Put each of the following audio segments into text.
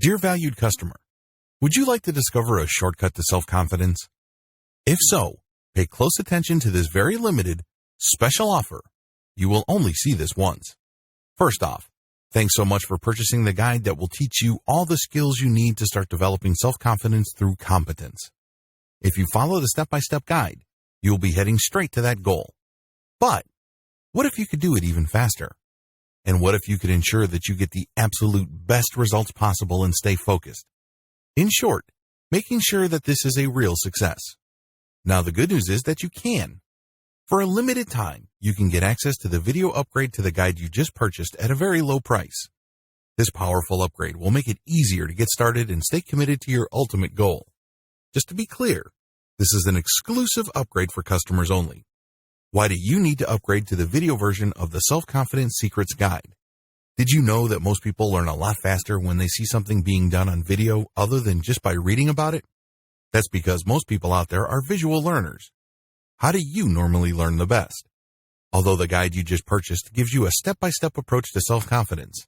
Dear valued customer, would you like to discover a shortcut to self-confidence? If so, pay close attention to this very limited, special offer. You will only see this once. First off, thanks so much for purchasing the guide that will teach you all the skills you need to start developing self-confidence through competence. If you follow the step-by-step guide, you'll be heading straight to that goal. But what if you could do it even faster? And what if you could ensure that you get the absolute best results possible and stay focused? In short, making sure that this is a real success. Now the good news is that you can. For a limited time, you can get access to the video upgrade to the guide you just purchased at a very low price. This powerful upgrade will make it easier to get started and stay committed to your ultimate goal. Just to be clear, this is an exclusive upgrade for customers only. Why do you need to upgrade to the video version of the Self-Confidence Secrets Guide? Did you know that most people learn a lot faster when they see something being done on video other than just by reading about it? That's because most people out there are visual learners. How do you normally learn the best? Although the guide you just purchased gives you a step-by-step approach to self-confidence,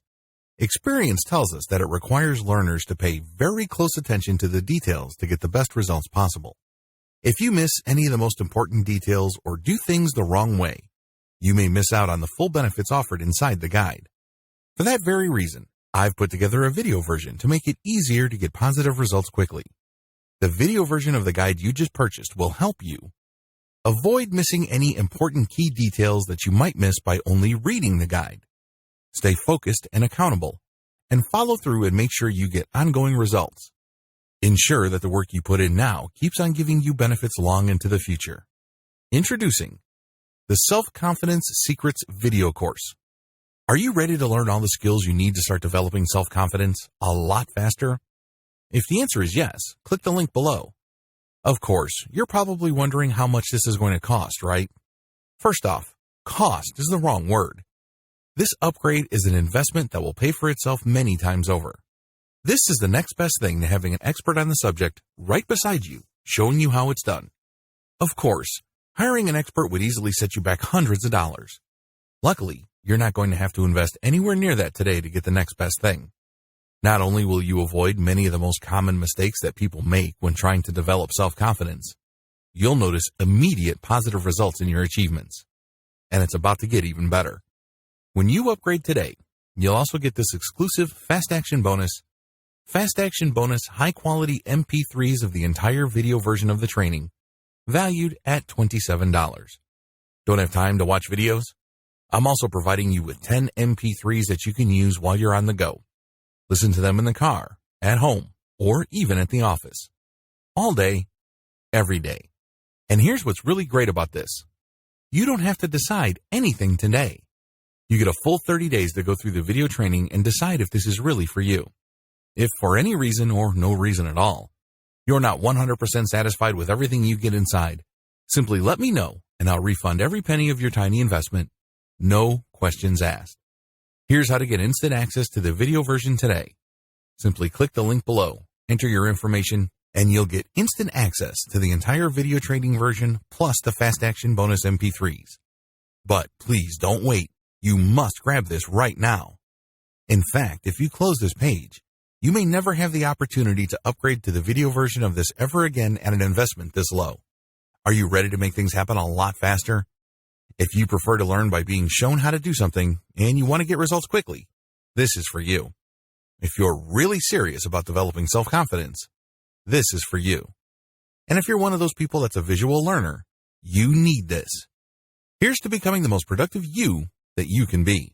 experience tells us that it requires learners to pay very close attention to the details to get the best results possible. If you miss any of the most important details or do things the wrong way, you may miss out on the full benefits offered inside the guide. For that very reason, I've put together a video version to make it easier to get positive results quickly. The video version of the guide you just purchased will help you avoid missing any important key details that you might miss by only reading the guide. Stay focused and accountable, and follow through and make sure you get ongoing results. Ensure that the work you put in now keeps on giving you benefits long into the future. Introducing the Self-Confidence Secrets video course. Are you ready to learn all the skills you need to start developing self-confidence a lot faster? If the answer is yes, click the link below. Of course, you're probably wondering how much this is going to cost, right? First off, cost is the wrong word. This upgrade is an investment that will pay for itself many times over. This is the next best thing to having an expert on the subject right beside you, showing you how it's done. Of course, hiring an expert would easily set you back hundreds of dollars. Luckily, you're not going to have to invest anywhere near that today to get the next best thing. Not only will you avoid many of the most common mistakes that people make when trying to develop self-confidence, you'll notice immediate positive results in your achievements. And it's about to get even better. When you upgrade today, you'll also get this exclusive Fast Action Bonus high-quality MP3s of the entire video version of the training, valued at $27. Don't have time to watch videos? I'm also providing you with 10 MP3s that you can use while you're on the go. Listen to them in the car, at home, or even at the office. All day, every day. And here's what's really great about this. You don't have to decide anything today. You get a full 30 days to go through the video training and decide if this is really for you. If for any reason or no reason at all, you're not 100% satisfied with everything you get inside, simply let me know and I'll refund every penny of your tiny investment. No questions asked. Here's how to get instant access to the video version today. Simply click the link below, enter your information, and you'll get instant access to the entire video training version plus the Fast Action Bonus MP3s. But please don't wait. You must grab this right now. In fact, if you close this page, you may never have the opportunity to upgrade to the video version of this ever again at an investment this low. Are you ready to make things happen a lot faster? If you prefer to learn by being shown how to do something and you want to get results quickly, this is for you. If you're really serious about developing self-confidence, this is for you. And if you're one of those people that's a visual learner, you need this. Here's to becoming the most productive you that you can be.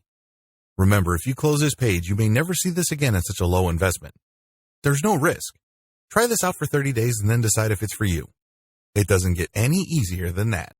Remember, if you close this page, you may never see this again at such a low investment. There's no risk. Try this out for 30 days and then decide if it's for you. It doesn't get any easier than that.